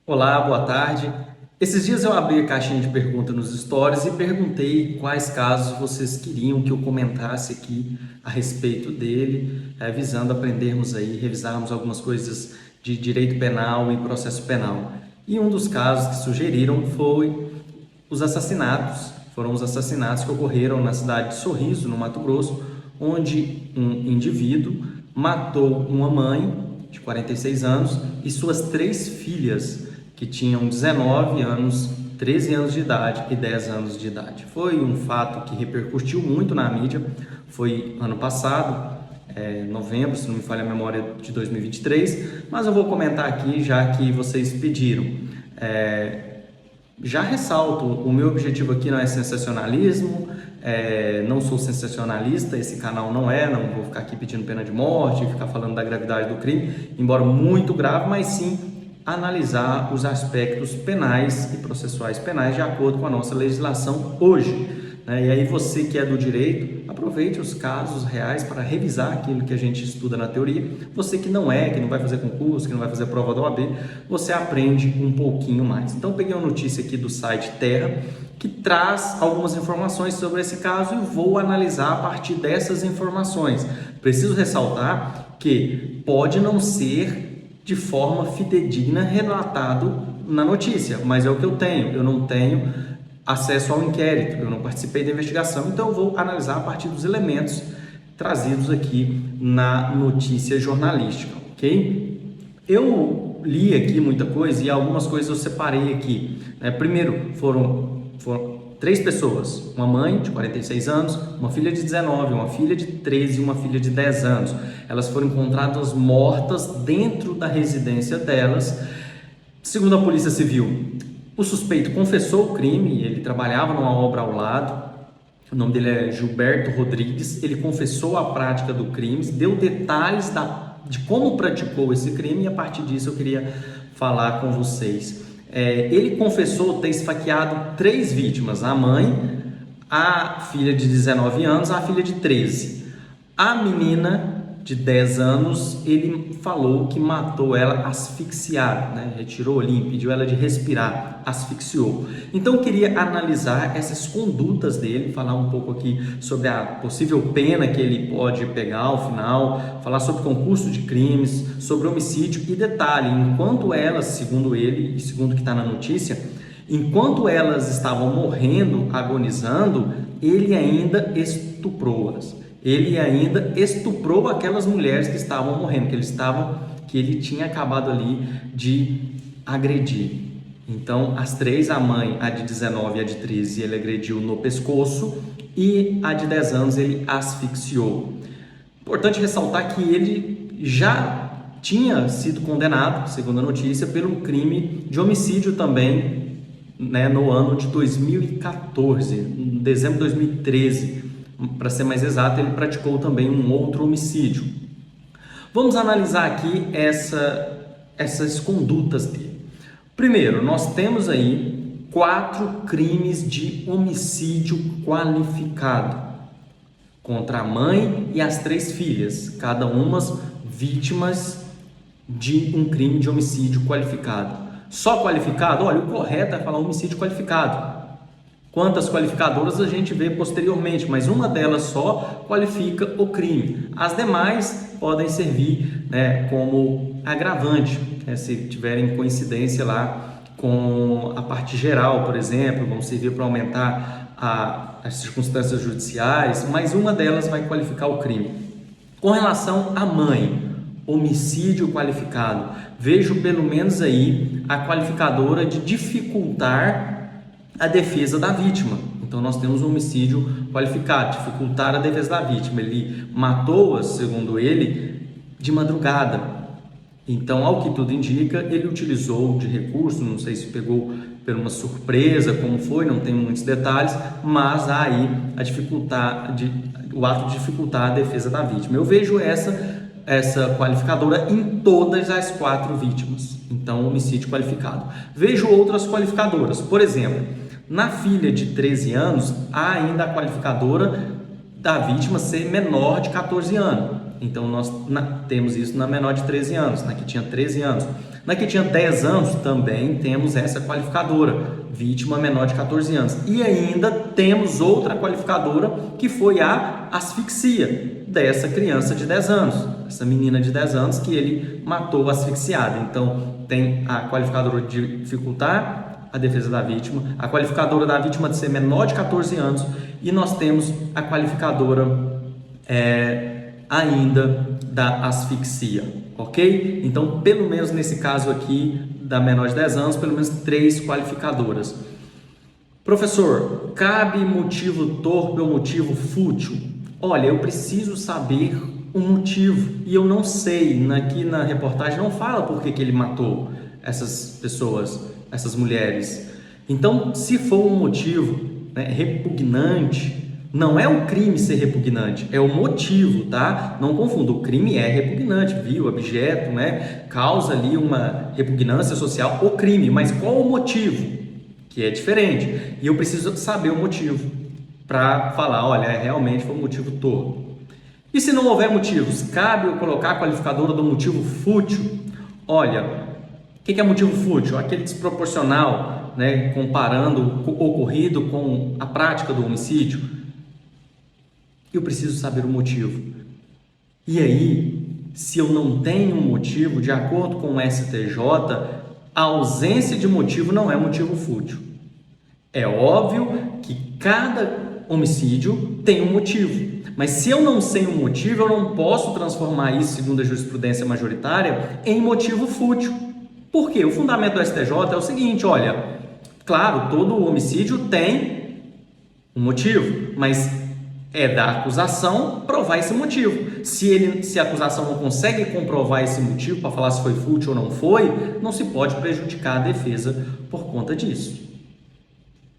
Olá, boa tarde. Esses dias eu abri a caixinha de perguntas nos stories e perguntei quais casos vocês queriam que eu comentasse aqui a respeito dele, visando aprendermos aí, revisarmos algumas coisas de direito penal e processo penal. E um dos casos que sugeriram foi os assassinatos. Foram os assassinatos que ocorreram na cidade de Sorriso, no Mato Grosso, onde um indivíduo matou uma mãe de 46 anos e suas 3 filhas, que tinham 19 anos, 13 anos de idade e 10 anos de idade. Foi um fato que repercutiu muito na mídia, foi ano passado, novembro, se não me falha a memória, de 2023, mas eu vou comentar aqui já que vocês pediram. Já ressalto, o meu objetivo aqui não é sensacionalismo, não sou sensacionalista, esse canal não vou ficar aqui pedindo pena de morte, ficar falando da gravidade do crime, embora muito grave, mas sim analisar os aspectos penais e processuais penais de acordo com a nossa legislação hoje. E aí você que é do direito, aproveite os casos reais para revisar aquilo que a gente estuda na teoria. Você que não vai fazer concurso, que não vai fazer prova da OAB, você aprende um pouquinho mais. Então peguei uma notícia aqui do site Terra, que traz algumas informações sobre esse caso e vou analisar a partir dessas informações. Preciso ressaltar que pode não ser de forma fidedigna relatado na notícia, mas é o que eu tenho. Eu não tenho acesso ao inquérito, eu não participei da investigação, então eu vou analisar a partir dos elementos trazidos aqui na notícia jornalística, ok? Eu li aqui muita coisa e algumas coisas eu separei aqui. Primeiro, foram 3 pessoas, uma mãe de 46 anos, uma filha de 19, uma filha de 13 e uma filha de 10 anos. Elas foram encontradas mortas dentro da residência delas. Segundo a Polícia Civil, o suspeito confessou o crime, ele trabalhava numa obra ao lado, o nome dele é Gilberto Rodrigues, ele confessou a prática do crime, deu detalhes de como praticou esse crime e a partir disso eu queria falar com vocês. Ele confessou ter esfaqueado 3 vítimas, a mãe, a filha de 19 anos, a filha de 13. A menina de 10 anos, ele falou que matou ela asfixiada, retirou ali, impediu ela de respirar, asfixiou. Então eu queria analisar essas condutas dele, falar um pouco aqui sobre a possível pena que ele pode pegar ao final, falar sobre concurso de crimes, sobre homicídio e detalhe, enquanto elas, segundo ele e segundo o que está na notícia, enquanto elas estavam morrendo, agonizando, ele ainda estuprou-as. Ele ainda estuprou aquelas mulheres que estavam morrendo, que ele tinha acabado ali de agredir. Então, as 3, a mãe, a de 19 e a de 13, ele agrediu no pescoço e a de 10 anos ele asfixiou. Importante ressaltar que ele já tinha sido condenado, segundo a notícia, pelo crime de homicídio também, no ano de 2014, em dezembro de 2013. Para ser mais exato, ele praticou também um outro homicídio. Vamos analisar aqui essas condutas dele. Primeiro, nós temos aí 4 crimes de homicídio qualificado contra a mãe e as 3 filhas, cada uma vítimas de um crime de homicídio qualificado. Só qualificado? Olha, o correto é falar homicídio qualificado. Quantas qualificadoras a gente vê posteriormente, mas uma delas só qualifica o crime. As demais podem servir como agravante, se tiverem coincidência lá com a parte geral, por exemplo, vão servir para aumentar as circunstâncias judiciais, mas uma delas vai qualificar o crime. Com relação à mãe, homicídio qualificado, vejo pelo menos aí a qualificadora de dificultar a defesa da vítima. Então nós temos um homicídio qualificado, dificultar a defesa da vítima. Ele matou-a, segundo ele, de madrugada. Então, ao que tudo indica, ele utilizou de recurso, não sei se pegou por uma surpresa, como foi, não tenho muitos detalhes, mas há aí o ato de dificultar a defesa da vítima. Eu vejo essa qualificadora em todas as 4 vítimas. Então, homicídio qualificado. Vejo outras qualificadoras, por exemplo, na filha de 13 anos, há ainda a qualificadora da vítima ser menor de 14 anos. Então, nós temos isso na menor de 13 anos, na que tinha 13 anos. Na que tinha 10 anos, também temos essa qualificadora, vítima menor de 14 anos. E ainda temos outra qualificadora, que foi a asfixia dessa criança de 10 anos, essa menina de 10 anos que ele matou asfixiada. Então, tem a qualificadora de dificultar a defesa da vítima, a qualificadora da vítima de ser menor de 14 anos e nós temos a qualificadora ainda da asfixia, ok? Então, pelo menos nesse caso aqui da menor de 10 anos, pelo menos 3 qualificadoras. Professor, cabe motivo torpe ou motivo fútil? Olha, eu preciso saber o motivo e eu não sei, aqui na reportagem não fala por que ele matou essas pessoas, essas mulheres. Então, se for um motivo, né, repugnante, não é o crime ser repugnante, é o motivo, tá? Não confunda, o crime é repugnante, viu? Objeto, né? Causa ali uma repugnância social, o crime, mas qual o motivo? Que é diferente. E eu preciso saber o motivo para falar, olha, realmente foi um motivo torpe. E se não houver motivos, cabe eu colocar a qualificadora do motivo fútil? Olha, o que é motivo fútil? Aquele desproporcional, né? Comparando o ocorrido com a prática do homicídio. Eu preciso saber o motivo. E aí, se eu não tenho um motivo, de acordo com o STJ, a ausência de motivo não é motivo fútil. É óbvio que cada homicídio tem um motivo, mas se eu não sei um motivo, eu não posso transformar isso, segundo a jurisprudência majoritária, em motivo fútil. Por quê? O fundamento do STJ é o seguinte, olha, claro, todo homicídio tem um motivo, mas é da acusação provar esse motivo. Se a acusação não consegue comprovar esse motivo para falar se foi fútil ou não foi, não se pode prejudicar a defesa por conta disso.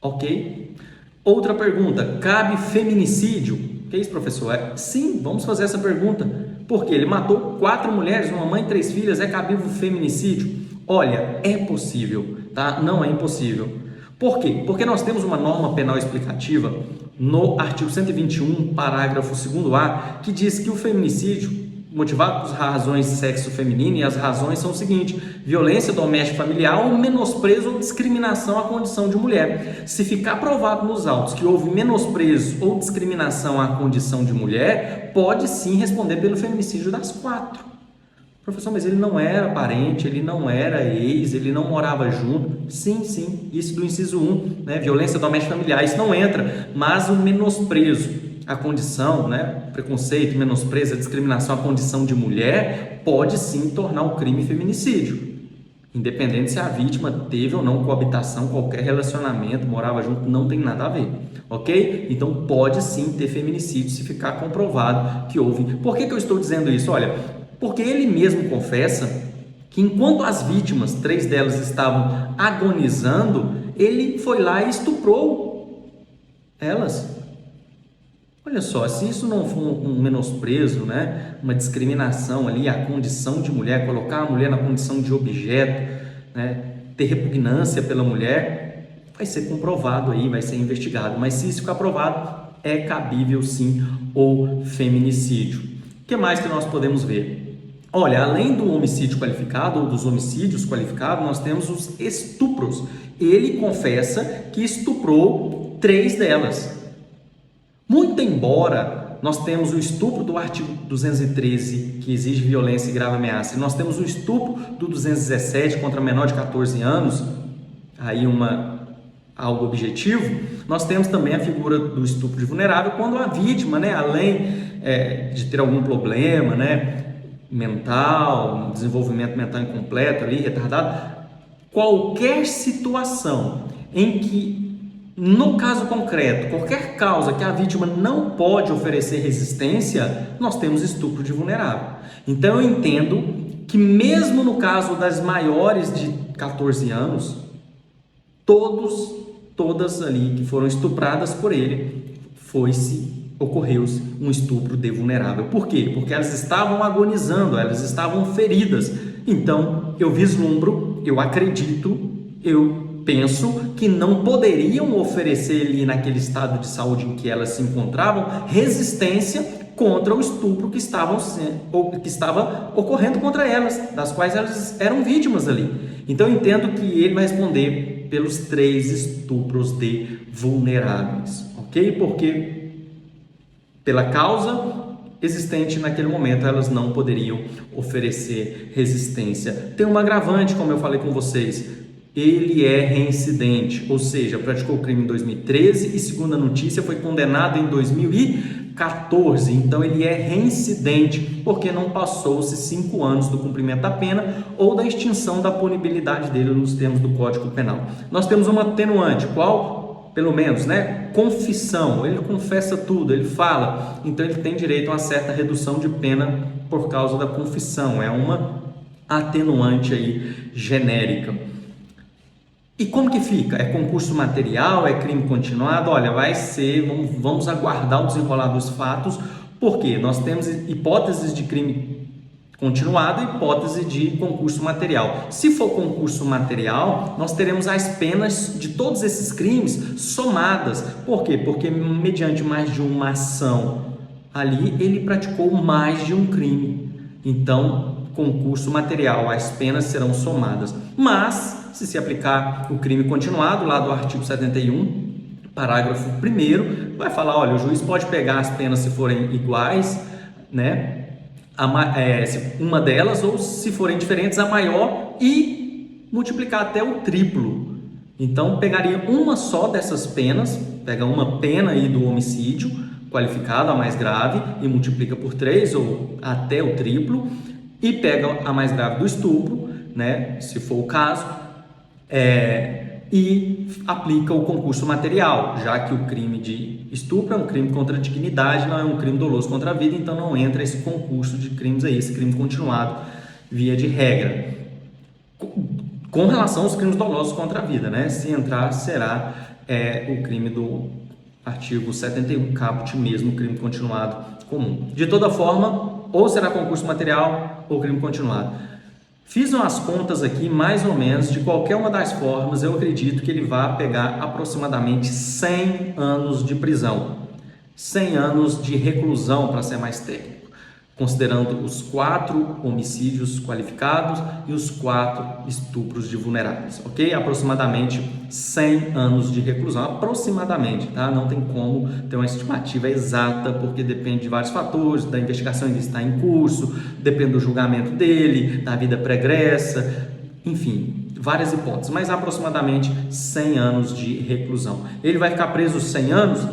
Ok? Outra pergunta, cabe feminicídio? Que isso, professor? Sim, vamos fazer essa pergunta. Porque ele matou 4 mulheres, uma mãe e 3 filhas, é cabível feminicídio? Olha, é possível, tá? Não é impossível. Por quê? Porque nós temos uma norma penal explicativa no artigo 121, parágrafo 2º-A, que diz que o feminicídio, motivado por razões de sexo feminino, e as razões são o seguinte: violência doméstica familiar ou menosprezo ou discriminação à condição de mulher. Se ficar provado nos autos que houve menosprezo ou discriminação à condição de mulher, pode sim responder pelo feminicídio das 4. Professor, mas ele não era parente, ele não era ex, ele não morava junto. Sim, isso do inciso 1, né? Violência doméstica familiar, isso não entra, mas o menosprezo, a condição, né? Preconceito, menosprezo, a discriminação à condição de mulher pode sim tornar o crime feminicídio. Independente se a vítima teve ou não coabitação, qualquer relacionamento, morava junto, não tem nada a ver, ok? Então pode sim ter feminicídio se ficar comprovado que houve. Por que eu estou dizendo isso? Olha, porque ele mesmo confessa que enquanto as vítimas, 3 delas estavam agonizando, ele foi lá e estuprou elas. Olha só, se isso não for um menosprezo, né? Uma discriminação ali, a condição de mulher, colocar a mulher na condição de objeto, né? Ter repugnância pela mulher, vai ser comprovado aí, vai ser investigado. Mas se isso ficar provado, é cabível sim o feminicídio. O que mais que nós podemos ver? Olha, além do homicídio qualificado ou dos homicídios qualificados, nós temos os estupros. Ele confessa que estuprou 3 delas. Muito embora nós temos o estupro do artigo 213, que exige violência e grave ameaça, e nós temos o estupro do 217 contra menor de 14 anos, aí algo objetivo, nós temos também a figura do estupro de vulnerável, quando a vítima, né, além de ter algum problema, né, mental, desenvolvimento mental incompleto ali, retardado, qualquer situação em que, no caso concreto, qualquer causa que a vítima não pode oferecer resistência, nós temos estupro de vulnerável. Então eu entendo que mesmo no caso das maiores de 14 anos, todas ali que foram estupradas por ele, ocorreu-se um estupro de vulnerável. Por quê? Porque elas estavam agonizando, elas estavam feridas. Então, eu vislumbro, eu acredito, eu penso que não poderiam oferecer ali naquele estado de saúde em que elas se encontravam resistência contra o estupro que estava ocorrendo contra elas, das quais elas eram vítimas ali. Então eu entendo que ele vai responder pelos 3 estupros de vulneráveis, ok? Porque pela causa existente naquele momento elas não poderiam oferecer resistência. Tem um agravante, como eu falei com vocês, ele é reincidente, ou seja, praticou o crime em 2013 e, segundo a notícia, foi condenado em 2014. Então ele é reincidente porque não passou-se 5 anos do cumprimento da pena ou da extinção da punibilidade dele nos termos do Código Penal. Nós temos uma atenuante, qual? Pelo menos, né? Confissão. Ele confessa tudo, ele fala. Então ele tem direito a uma certa redução de pena por causa da confissão. É uma atenuante aí genérica. E como que fica? É concurso material? É crime continuado? Olha, vai ser, vamos aguardar o desenrolar dos fatos, porque nós temos hipóteses de crime continuado e hipótese de concurso material. Se for concurso material, nós teremos as penas de todos esses crimes somadas. Por quê? Porque mediante mais de uma ação ali, ele praticou mais de um crime. Então, concurso material, as penas serão somadas. Mas se aplicar o crime continuado, lá do artigo 71, parágrafo 1º, vai falar, olha, o juiz pode pegar as penas se forem iguais, né, uma delas, ou se forem diferentes, a maior, e multiplicar até o triplo. Então, pegaria uma só dessas penas, pega uma pena aí do homicídio qualificado, a mais grave, e multiplica por 3, ou até o triplo, e pega a mais grave do estupro, né, se for o caso, e aplica o concurso material, já que o crime de estupro é um crime contra a dignidade, não é um crime doloso contra a vida, então não entra esse concurso de crimes aí, esse crime continuado, via de regra. Com relação aos crimes dolosos contra a vida, né? Se entrar, será o crime do artigo 71, caput mesmo, crime continuado comum. De toda forma, ou será concurso material ou crime continuado. Fiz umas contas aqui, mais ou menos, de qualquer uma das formas, eu acredito que ele vai pegar aproximadamente 100 anos de prisão, 100 anos de reclusão, para ser mais técnico, considerando os 4 homicídios qualificados e os 4 estupros de vulneráveis, ok? Aproximadamente 100 anos de reclusão, aproximadamente, tá? Não tem como ter uma estimativa exata, porque depende de vários fatores, da investigação ainda está em curso, depende do julgamento dele, da vida pregressa, enfim, várias hipóteses, mas aproximadamente 100 anos de reclusão. Ele vai ficar preso 100 anos?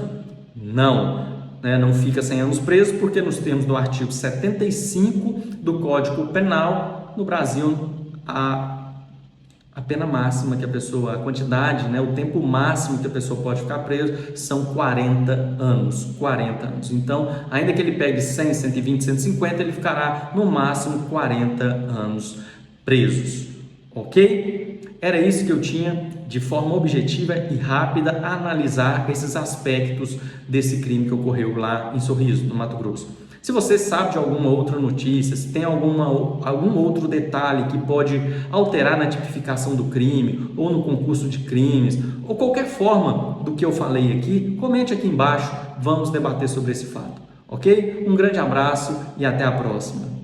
Não. Não fica 100 anos preso, porque nos termos do artigo 75 do Código Penal, no Brasil, a pena máxima que a pessoa, a quantidade, o tempo máximo que a pessoa pode ficar preso são 40 anos. 40 anos. Então, ainda que ele pegue 100, 120, 150, ele ficará no máximo 40 anos presos. Ok? Era isso que eu tinha de forma objetiva e rápida a analisar esses aspectos desse crime que ocorreu lá em Sorriso, no Mato Grosso. Se você sabe de alguma outra notícia, se tem algum outro detalhe que pode alterar na tipificação do crime ou no concurso de crimes, ou qualquer forma do que eu falei aqui, comente aqui embaixo, vamos debater sobre esse fato, ok? Um grande abraço e até a próxima.